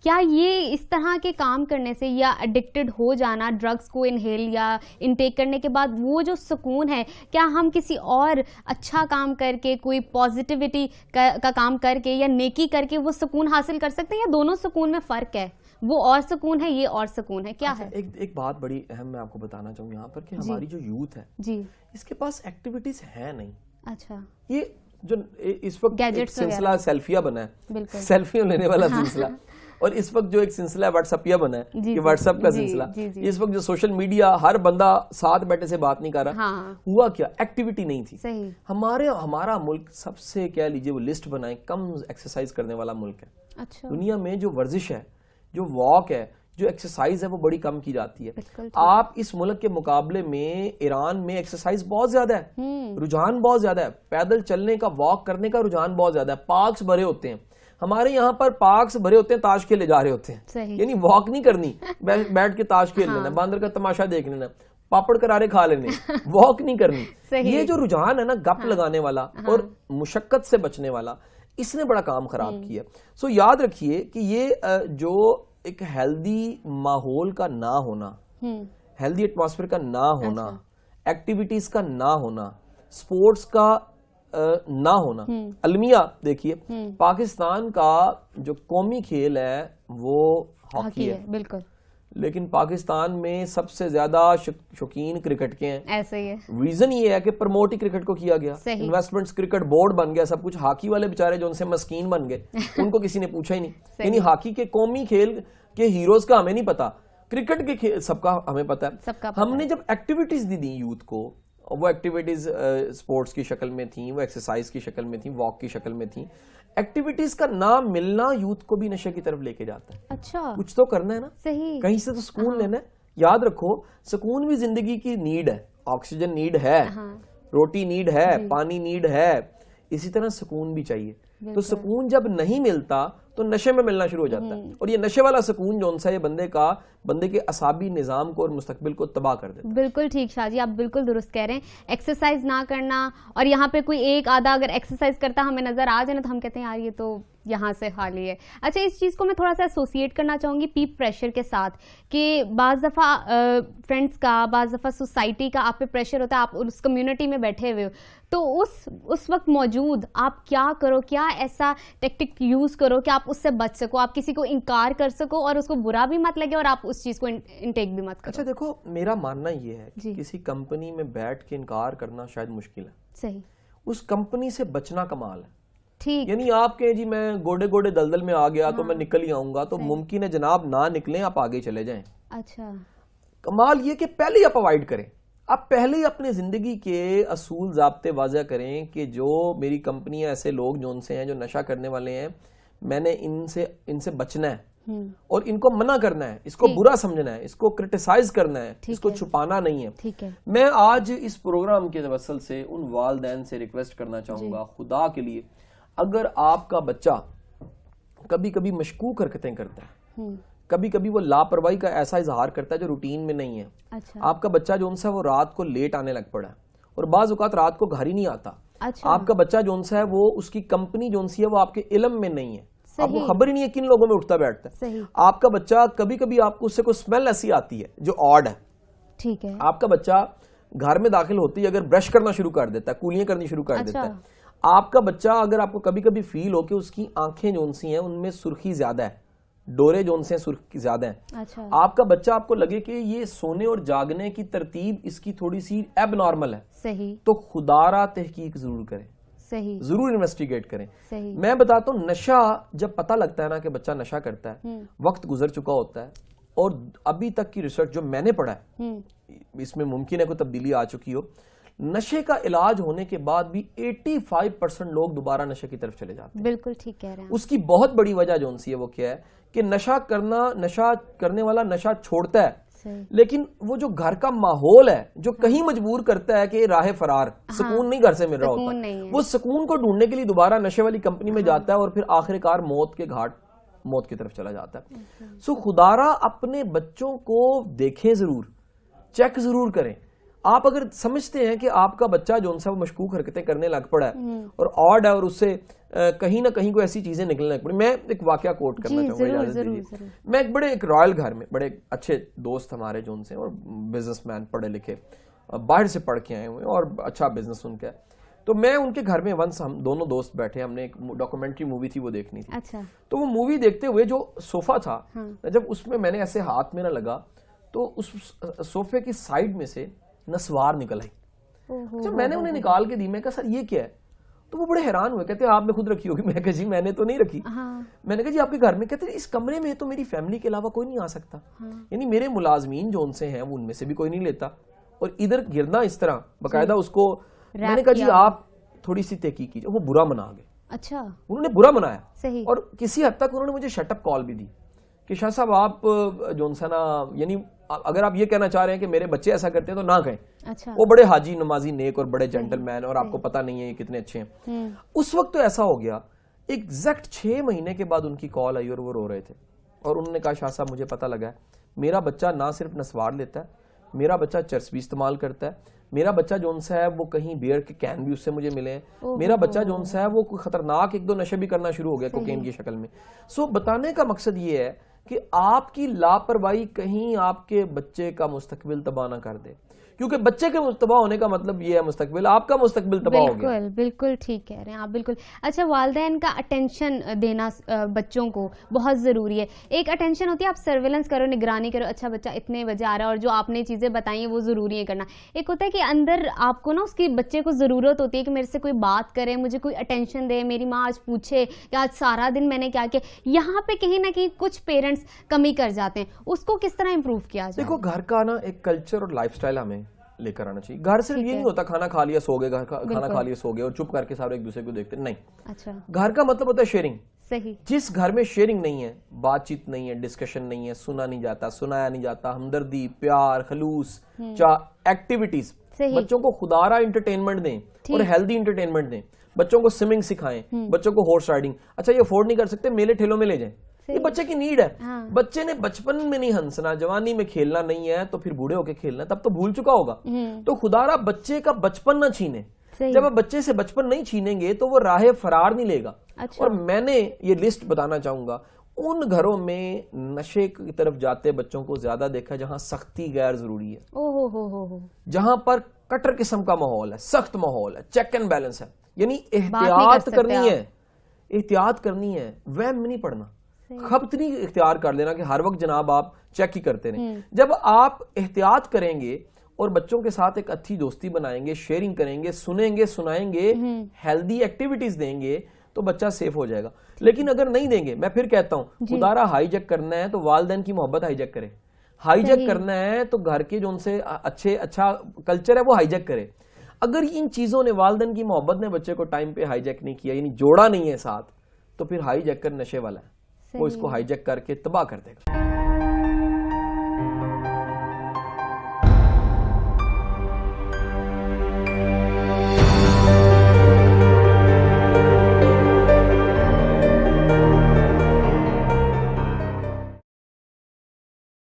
کیا یہ اس طرح کے کام کرنے سے یا ایڈکٹڈ ہو جانا ڈرگس کو انہیل یا انٹیک کرنے کے بعد وہ جو سکون ہے، کیا ہم کسی اور اچھا کام کر کے، کوئی پازیٹیوٹی کا کام کر کے یا نیکی کر کے وہ سکون حاصل کر سکتے ہیں، یا دونوں سکون میں فرق ہے؟ وہ اور سکون ہے، یہ اور سکون ہے، کیا ہے؟ ایک بات بڑی اہم میں آپ کو بتانا چاہوں یہاں پر کہ ہماری جو یوتھ ہے جی اس کے پاس ایکٹیویٹیز ہیں نہیں. اچھا، یہ جو اس وقت ایک سلسلہ سیلفیاں بنا ہے، سیلفیوں لینے والا سلسلہ، اور اس وقت جو ایک سلسلہ واٹس ایپیا بنا ہے کہ واٹس ایپ کا سلسلہ، اس وقت جو سوشل میڈیا ہر بندہ ساتھ بیٹھے سے بات نہیں کر رہا. ہوا کیا؟ ایکٹیویٹی نہیں تھی. ہمارا ملک سب سے کہہ لیجیے وہ لسٹ بنائے کم ایکسرسائز کرنے والا ملک ہے. دنیا میں جو ورزش ہے، جو واک ہے، جو ایکسرسائز ہے، وہ بڑی کم کی جاتی ہے. آپ اس ملک کے مقابلے میں ایران میں ایکسرسائز بہت زیادہ ہے، رجحان بہت زیادہ ہے، پیدل چلنے کا، واک کرنے کا رجحان بہت زیادہ ہے. پارکس بھرے ہوتے ہیں. ہمارے یہاں پر پارکس بھرے ہوتے ہیں، تاش کھیلے جا رہے ہوتے ہیں. یعنی واک نہیں کرنی، بیٹھ کے تاش کھیل لینا، باندر کا تماشا دیکھ لینا، پاپڑ کرارے کھا لینے، واک نہیں کرنی. یہ جو رجحان ہے نا گپ لگانے والا اور مشقت سے بچنے والا، اس نے بڑا کام خراب کیا. سو یاد رکھیے کہ یہ جو ایک ہیلدی ماحول کا نہ ہونا، ہیلدی ایٹماسفیئر کا نہ ہونا، ایکٹیویٹیز کا نہ ہونا، سپورٹس کا نہ ہونا. المیہ دیکھیے، پاکستان کا جو قومی کھیل ہے وہ ہاکی ہے، بالکل، لیکن پاکستان میں سب سے زیادہ شوقین کرکٹ کے ہیں. ایسا ہی ہے. ریزن یہ ہے کہ پروموٹ ہی کرکٹ کو کیا گیا، انویسٹمنٹس کرکٹ بورڈ بن گیا، سب کچھ. ہاکی والے بیچارے جو ان سے مسکین بن گئے، ان کو کسی نے پوچھا ہی نہیں. یعنی ہاکی کے قومی کھیل کے ہیروز کا ہمیں نہیں پتا، کرکٹ کے کھیل سب کا ہمیں پتا ہے. ہم نے جب ایکٹیویٹیز دی یوتھ کو، وہ ایکٹیویٹیز سپورٹس کی شکل میں تھیں، وہ ایکسرسائز کی شکل میں تھیں، واک کی شکل میں تھیں. ایکٹیویٹیز کا نام ملنا یوتھ کو بھی نشے کی طرف لے کے جاتا ہے. اچھا، کچھ تو کرنا ہے نا، صحیح، کہیں سے تو سکون لینا ہے. یاد رکھو، سکون بھی زندگی کی نیڈ ہے. آکسیجن نیڈ ہے، روٹی نیڈ ہے، پانی نیڈ ہے، اسی طرح سکون بھی چاہیے. تو سکون جب نہیں ملتا تو نشے میں ملنا شروع ہو جاتا ہے، اور یہ نشے والا سکون جو ہے یہ بندے کے اعصابی نظام کو اور مستقبل کو تباہ کر دیتا ہے. بالکل ٹھیک شاہ جی، آپ بالکل درست کہہ رہے ہیں. ایکسرسائز نہ کرنا، اور یہاں پہ کوئی ایک آدھا اگر ایکسرسائز کرتا ہمیں نظر آ جائے نا تو ہم کہتے ہیں یار یہ تو یہاں سے خالی ہے. اچھا، اس چیز کو میں تھوڑا سا ایسوسیٹ کرنا چاہوں گی پی پریشر کے ساتھ، کہ بعض دفعہ فرینڈس کا، بعض دفعہ سوسائٹی کا آپ پہ پریشر ہوتا ہے، آپ اس کمیونٹی میں بیٹھے ہوئے ہو، تو اس وقت موجود آپ کیا کرو، کیا ایسا ٹیکٹک یوز کرو کہ آپ اس سے بچ سکو، آپ کسی کو انکار کر سکو اور اس کو برا بھی مت لگے اور آپ اس چیز کو انٹیک بھی مت کرو؟ اچھا دیکھو، میرا ماننا یہ ہے کہ کسی کمپنی میں بیٹھ کے انکار کرنا شاید مشکل ہے. صحیح. اس کمپنی سے بچنا کمال ہے. ٹھیک. یعنی آپ کہیں جی میں گوڑے دلدل میں آ گیا تو میں نکل ہی آؤں گا، تو ممکن ہے جناب نہ نکلیں، آپ آگے چلے جائیں. اچھا. کمال یہ کہ پہلے آپ اوائڈ کریں. آپ پہلے ہی اپنے زندگی کے اصول ضابطے واضح کریں کہ جو میری کمپنی ہے، ایسے لوگ جو ان سے ہیں جو نشہ کرنے والے ہیں، میں نے ان سے بچنا ہے اور ان کو منع کرنا ہے، اس کو برا سمجھنا ہے، اس کو کرٹیسائز کرنا ہے، اس کو چھپانا نہیں ہے. ٹھیک ہے. میں آج اس پروگرام کے توسل سے ان والدین سے ریکویسٹ کرنا چاہوں گا، خدا کے لیے اگر آپ کا بچہ کبھی کبھی مشکوک حرکتیں کرتا ہے، کبھی کبھی وہ لاپرواہی کا ایسا اظہار کرتا ہے جو روٹین میں نہیں ہے. آپ کا بچہ جو ہے وہ رات کو لیٹ آنے لگ پڑا ہے اور بعض اوقات رات کو گھر ہی نہیں آتا. آپ کا بچہ جو ہے وہ اس کی کمپنی جو ہے وہ آپ کے علم میں نہیں ہے، آپ کو خبر ہی نہیں ہے کن لوگوں میں اٹھتا بیٹھتا ہے. آپ کا بچہ کبھی کبھی آپ کو اس سے کوئی اسمیل ایسی آتی ہے جو آڈ ہے. ٹھیک ہے. آپ کا بچہ گھر میں داخل ہوتی ہے اگر برش کرنا شروع کر دیتا ہے، کولیاں کرنی شروع کر دیتا ہے. آپ کا بچہ اگر آپ کو کبھی کبھی فیل ہو کہ اس کی آنکھیں جو ہیں ان میں سرخی زیادہ ہے، ڈورے جو ہیں سرخی زیادہ ہیں. آپ کا بچہ آپ کو لگے کہ یہ سونے اور جاگنے کی ترتیب اس کی تھوڑی سی ایب نارمل ہے، صحیح، تو خدا را تحقیق ضرور کریں، صحیح، ضرور انویسٹیگیٹ کریں. صحیح. میں بتاتا ہوں، نشہ جب پتہ لگتا ہے نا کہ بچہ نشہ کرتا ہے، وقت گزر چکا ہوتا ہے، اور ابھی تک کی ریسرچ جو میں نے پڑھا ہے اس میں ممکن ہے کوئی تبدیلی آ چکی ہو، نشے کا علاج ہونے کے بعد بھی 85% لوگ دوبارہ نشے کی طرف چلے جاتے ہیں. بالکل ٹھیک کہہ رہے ہیں. اس کی بہت بڑی وجہ جو ہے وہ کیا ہے کہ نشہ کرنے والا نشہ چھوڑتا ہے، لیکن وہ جو گھر کا ماحول ہے جو کہیں مجبور کرتا ہے کہ راہ فرار، سکون نہیں گھر سے مل رہا ہوتا، وہ سکون کو ڈھونڈنے کے لیے دوبارہ نشے والی کمپنی میں جاتا ہے اور پھر آخر کار موت کے گھاٹ، موت کی طرف چلا جاتا ہے. سو خدارا اپنے بچوں کو دیکھیں، ضرور چیک ضرور کریں. آپ اگر سمجھتے ہیں کہ آپ کا بچہ جو ان سے وہ مشکوک حرکتیں کرنے لگ پڑا ہے اور آڈ ہے اور اس سے کہیں نہ کہیں کوئی ایسی چیزیں نکلنے لگ پڑی. میں ایک واقعہ کوٹ کرنا چاہوں گا, اجازت دیجیے. میں ایک بڑے ایک رائل گھر میں, بڑے اچھے دوست ہمارے جو ان سے, اور بزنس مین پڑھے لکھے, باہر سے پڑھ کے آئے ہوئے اور اچھا بزنس ان کا ہے. تو میں ان کے گھر میں ونس ہم دونوں دوست بیٹھے, ہم نے ایک ڈاکومنٹری مووی تھی وہ دیکھنی تھی. اچھا. تو وہ مووی دیکھتے ہوئے جو صوفہ تھا, جب اس میں نے ایسے ہاتھ میرا لگا تو اس صوفے کی سائیڈ میں سے نسوار نکل آئی. اچھا, میں نے انہیں نکال کے دی, میں کہا سر یہ کیا ہے؟ تو وہ بڑے حیران ہوئے, کہتے ہیں آپ نے خود رکھی ہوگی. میں کہا جی میں نے تو نہیں رکھی. میں نے کہا جی آپ کے گھر میں؟ کہتے ہیں اس کمرے میں تو میری فیملی کے علاوہ کوئی نہیں آ سکتا, یعنی میرے ملازمین جو ان سے ہیں وہ ان میں سے بھی کوئی نہیں لیتا, اور ادھر گرنا اس طرح باقاعدہ اس کو. میں نے کہا جی آپ تھوڑی سی تحقیق کیجیے. وہ برا منا گئے. اچھا, انہوں نے برا منایا, صحیح. اور کسی حد تک انہوں نے مجھے شٹ اپ کال بھی دی کہ شاہ صاحب آپ جو نا, یعنی اگر آپ یہ کہنا چاہ رہے ہیں کہ میرے بچے ایسا کرتے ہیں تو نہ کہیں. اچھا. وہ بڑے حاجی نمازی نیک اور بڑے جینٹل مین, اور آپ کو پتہ نہیں ہے یہ کتنے اچھے ہیں. اس وقت تو ایسا ہو گیا, ایگزیکٹ 6 مہینے کے بعد ان کی کال آئی اور وہ رو رہے تھے, اور انہوں نے کہا شاہ صاحب مجھے پتہ لگا ہے میرا بچہ نہ صرف نسوار لیتا ہے, میرا بچہ چرس بھی استعمال کرتا ہے, میرا بچہ جون سا ہے وہ کہیں بیئر کے کین بھی اس سے مجھے ملے ہیں, میرا بچہ جون سا ہے وہ کوئی خطرناک 1-2 نشے بھی کرنا شروع ہو گیا کوکین کی شکل میں. سو بتانے کا مقصد یہ ہے کہ آپ کی لاپرواہی کہیں آپ کے بچے کا مستقبل تباہ نہ کر دے, کیونکہ بچے کے تباہ ہونے کا مطلب یہ ہے مستقبل, آپ کا مستقبل تباہ ہو گیا. بالکل بالکل ٹھیک کہہ رہے ہیں آپ, بالکل. اچھا, والدین کا اٹینشن دینا بچوں کو بہت ضروری ہے. ایک اٹینشن ہوتی ہے آپ سرویلنس کرو, نگرانی کرو, اچھا بچہ اتنے بجے آ رہا ہے اور جو آپ نے چیزیں بتائی ہیں وہ ضروری ہے کرنا. ایک ہوتا ہے کہ اندر آپ کو نا اس کی بچے کو ضرورت ہوتی ہے کہ میرے سے کوئی بات کرے, مجھے کوئی اٹینشن دے, میری ماں آج پوچھے کہ آج سارا دن میں نے کیا کیا. یہاں پہ کہیں نہ کہیں کچھ پیرنٹس کمی کر جاتے ہیں, اس کو کس طرح امپروو کیا جائے؟ دیکھو گھر کا نا ایک کلچر اور لائف سٹائل ہمیں لے کر آنا چاہیے. گھر صرف یہ نہیں ہوتا کھانا کھا لیا سو گئے, کھانا کھا لیا سو گئے اور چپ کر کے سارے ایک دوسرے کو دیکھتے, نہیں. اچھا, گھر کا مطلب ہوتا ہے شیئرنگ. صحیح. جس گھر میں شیئرنگ نہیں ہے, بات چیت نہیں ہے, ڈسکشن نہیں ہے, سنا نہیں جاتا, سنایا نہیں جاتا, ہمدردی, پیار, خلوص, ایکٹیویٹیز, بچوں کو خدارہ انٹرٹینمنٹ دیں اور ہیلدی انٹرٹینمنٹ دیں. بچوں کو سوئمنگ سکھائیں, بچوں کو ہارس رائڈنگ. اچھا یہ افورڈ نہیں کر سکتے, میلے ٹھیلوں میں لے جائیں, یہ بچے کی نیڈ ہے. بچے نے بچپن میں نہیں ہنسنا, جوانی میں کھیلنا نہیں ہے تو پھر بوڑھے ہو کے کھیلنا, تب تو بھول چکا ہوگا. تو خدارہ بچے کا بچپن نہ چھینے. جب آپ بچے سے بچپن نہیں چھینیں گے تو وہ راہ فرار نہیں لے گا. اور میں نے یہ لسٹ بتانا چاہوں گا, ان گھروں میں نشے کی طرف جاتے بچوں کو زیادہ دیکھا جہاں سختی غیر ضروری ہے, جہاں پر کٹر قسم کا ماحول ہے, سخت ماحول ہے, چیک اینڈ بیلنس ہے, یعنی احتیاط کرنی ہے, احتیاط کرنی ہے, وہم نہیں پڑنا, خبط نہیں اختیار کر لینا کہ ہر وقت جناب آپ چیک ہی کرتے رہیں. جب آپ احتیاط کریں گے اور بچوں کے ساتھ ایک اچھی دوستی بنائیں گے, شیئرنگ کریں گے, سنیں گے, سنائیں گے, ہیلدی ایکٹیویٹیز دیں گے تو بچہ سیف ہو جائے گا. لیکن اگر نہیں دیں گے, میں پھر کہتا ہوں خدارہ ہائی جیک کرنا ہے تو والدین کی محبت ہائی جیک کرے, ہائی جیک کرنا ہے تو گھر کے جو ان سے اچھا کلچر ہے وہ ہائی جیک کرے. اگر ان چیزوں نے, والدین کی محبت نے بچے کو ٹائم پہ ہائی جیک نہیں کیا, یعنی جوڑا نہیں ہے ساتھ, تو پھر ہائی جیک کر نشے والا ہے, وہ اس کو ہائی جیک کر کے تباہ کر دے گا.